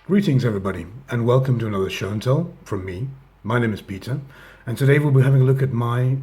Greetings everybody, and welcome to another Show and Tell from me. My name is Peter, and today we'll be having a look at my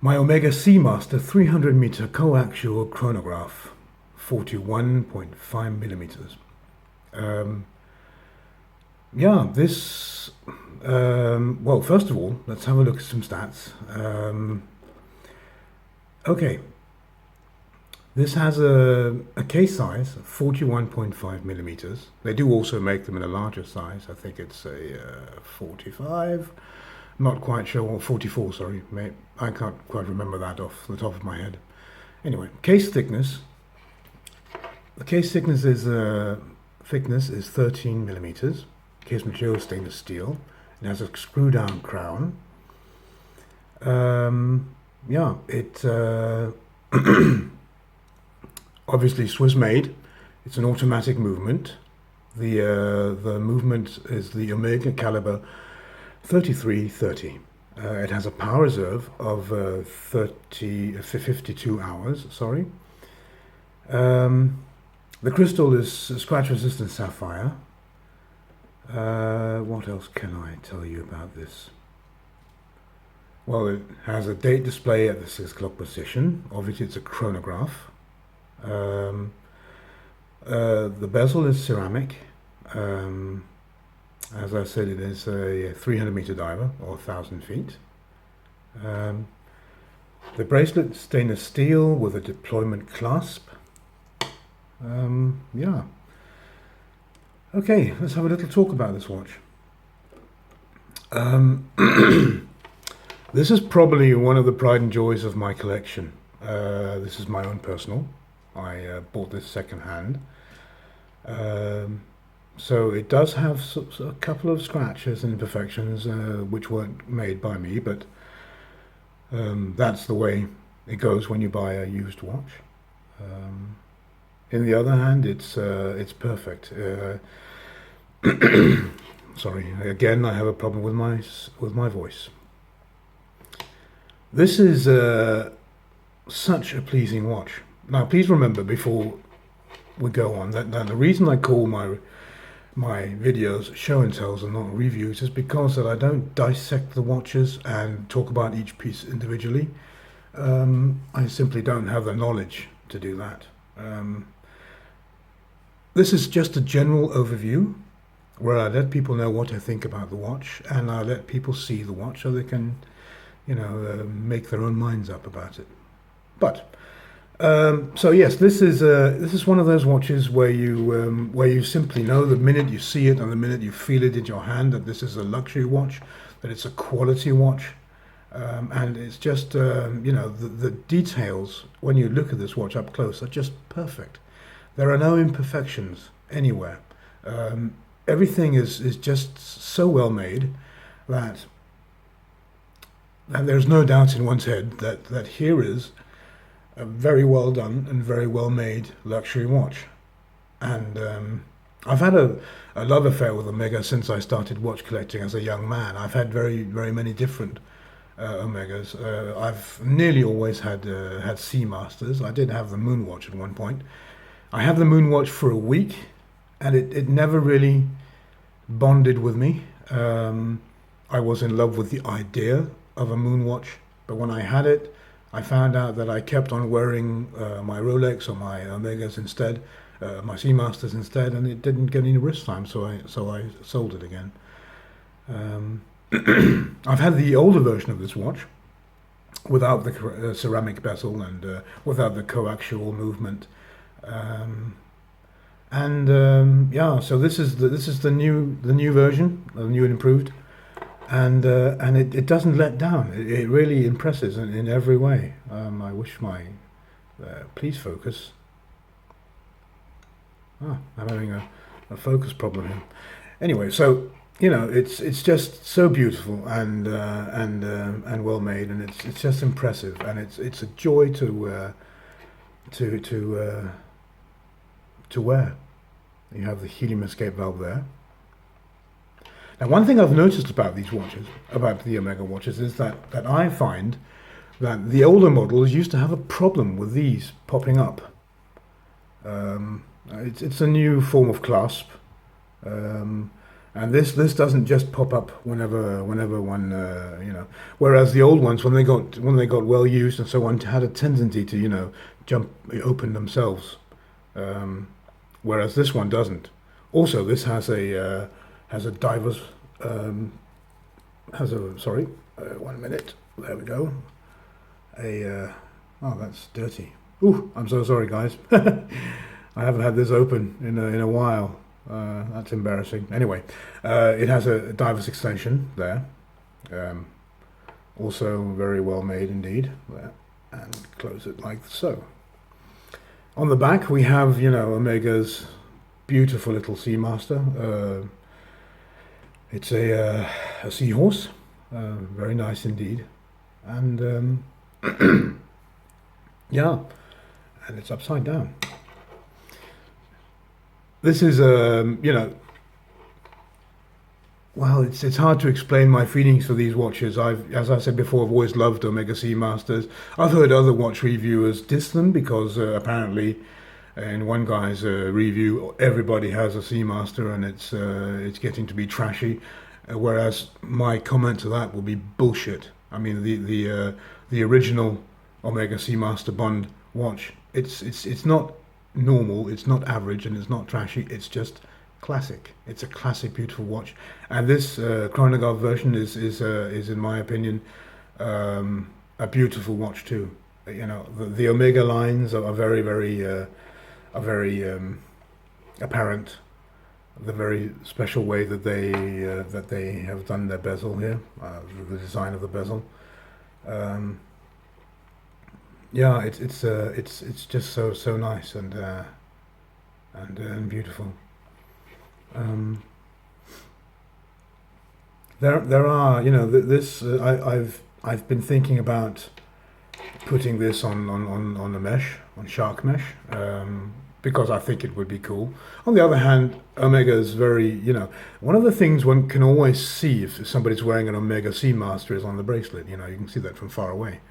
Omega Seamaster 300 meter coaxial chronograph, 41.5 millimeters. Well, first of all, let's have a look at some stats. Okay. This has a case size of 41.5 millimeters. They do also make them in a larger size. I think it's a 45. I'm not quite sure, or 44, sorry. I can't quite remember that off the top of my head. Anyway, case thickness. The case thickness is 13 millimeters. Case material is stainless steel. It has a screw-down crown. Obviously Swiss made. It's an automatic movement. The movement is the Omega caliber 3330. It has a power reserve of 52 hours. Sorry. The crystal is scratch resistant sapphire. What else can I tell you about this? Well, it has a date display at the 6 o'clock position. Obviously it's a chronograph. The bezel is ceramic. As I said, it is a 300 meter diver, or 1,000 feet. The bracelet is stainless steel with a deployment clasp. Okay, let's have a little talk about this watch. This is probably one of the pride and joys of my collection. This is my own personal. I bought this second hand. So it does have a couple of scratches and imperfections which weren't made by me, but that's the way it goes when you buy a used watch. In the other hand, it's perfect. Sorry, again I have a problem with my voice. This is such a pleasing watch. Now, please remember before we go on that the reason I call my videos show and tells and not reviews is because that I don't dissect the watches and talk about each piece individually. I simply don't have the knowledge to do that. This is just a general overview where I let people know what I think about the watch, and I let people see the watch so they can, make their own minds up about it. But so yes, this is one of those watches where you simply know the minute you see it and the minute you feel it in your hand that this is a luxury watch, that it's a quality watch, and it's just the details when you look at this watch up close are just perfect. There are no imperfections anywhere. Everything is just so well made that there's no doubt in one's head that here is a very well done and very well made luxury watch. And I've had a love affair with Omega since I started watch collecting as a young man. I've had very many different Omegas. I've nearly always had Seamasters. I did have the Moonwatch at one point. I had the Moonwatch for a week, and it never really bonded with me. I was in love with the idea of a Moonwatch, but when I had it, I found out that I kept on wearing my Rolex or my Omegas instead, my Seamasters instead, and it didn't get any wrist time, so I sold it again. I've had the older version of this watch without the ceramic bezel and without the coaxial movement. So this is the new version, the new and improved. And it doesn't let down. It really impresses in every way. I wish my please focus. I'm having a focus problem here. Anyway, so it's just so beautiful and well made, and it's just impressive, and it's a joy to wear. You have the helium escape valve there. Now, one thing I've noticed about these watches, about the Omega watches, is that I find that the older models used to have a problem with these popping up. It's a new form of clasp And this doesn't just pop up whenever one Whereas the old ones, when they got well used and so on, had a tendency to jump open themselves. Whereas this one doesn't. Also, this has a diver's sorry, 1 minute. There we go. Oh, that's dirty. Ooh, I'm so sorry, guys. I haven't had this open in a while. That's embarrassing. Anyway, it has a diver's extension there. Also very well made indeed. There. And close it like so. On the back we have, Omega's beautiful little Seamaster. It's a seahorse. Very nice indeed. And yeah, and it's upside down. This is, well, it's hard to explain my feelings for these watches. As I said before, I've always loved Omega Seamasters. I've heard other watch reviewers diss them because apparently, in one guy's review, everybody has a Seamaster and it's getting to be trashy. Whereas my comment to that will be bullshit. I mean, the original Omega Seamaster Bond watch, it's not normal, it's not average, and it's not trashy. It's just classic. It's a classic, beautiful watch. And this chronograph version is in my opinion a beautiful watch too. The Omega lines are very apparent. The very special way that they have done their bezel here, the design of the bezel. Yeah, it's just so nice and beautiful. There are, this I've been thinking about putting this on a mesh, on shark mesh, because I think it would be cool. On the other hand, Omega is very, one of the things one can always see if somebody's wearing an Omega Seamaster is on the bracelet. You can see that from far away.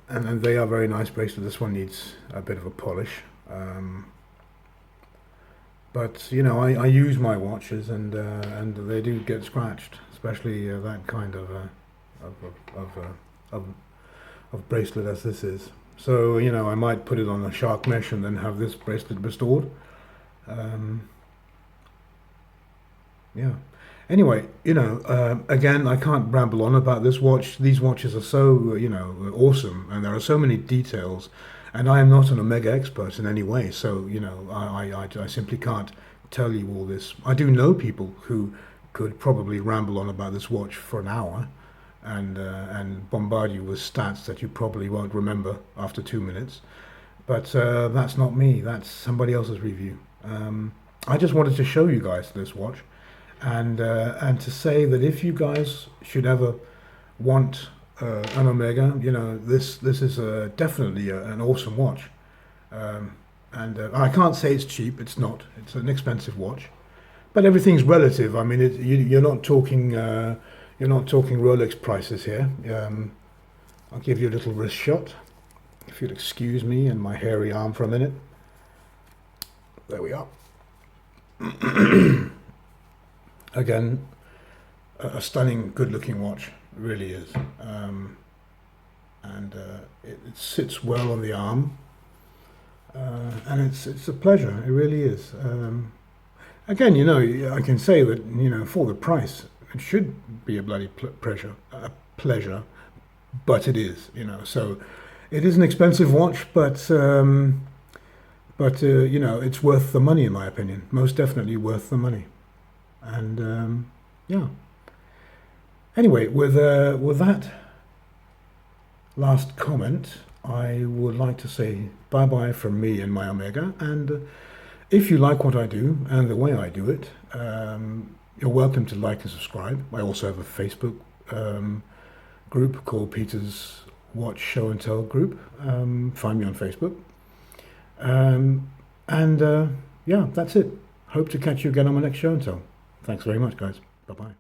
And they are very nice bracelets. This one needs a bit of a polish. But I use my watches and they do get scratched, especially that kind of bracelet as this is. So I might put it on a shark mesh and then have this bracelet restored. Yeah. Anyway, again, I can't ramble on about this watch. These watches are so awesome, and there are so many details. And I am not an Omega expert in any way, so I simply can't tell you all this. I do know people who could probably ramble on about this watch for an hour, and bombard you with stats that you probably won't remember after 2 minutes. But that's not me. That's somebody else's review. I just wanted to show you guys this watch, and to say that if you guys should ever want an Omega, this is definitely an awesome watch, and I can't say it's cheap. It's not. It's an expensive watch, but everything's relative. I mean, you're not talking Rolex prices here. I'll give you a little wrist shot, if you'll excuse me and my hairy arm for a minute. There we are. Again, a stunning, good-looking watch. It really is, and it sits well on the arm, and it's a pleasure. It really is. Again, I can say that for the price, it should be a bloody pleasure, but it is. So it is an expensive watch, but it's worth the money in my opinion. Most definitely worth the money, and yeah. Anyway, with that last comment, I would like to say bye-bye from me and my Omega. And if you like what I do and the way I do it, you're welcome to like and subscribe. I also have a Facebook group called Peter's Watch Show&Tell group. Find me on Facebook. Yeah, that's it. Hope to catch you again on my next Show&Tell. Thanks very much, guys. Bye-bye.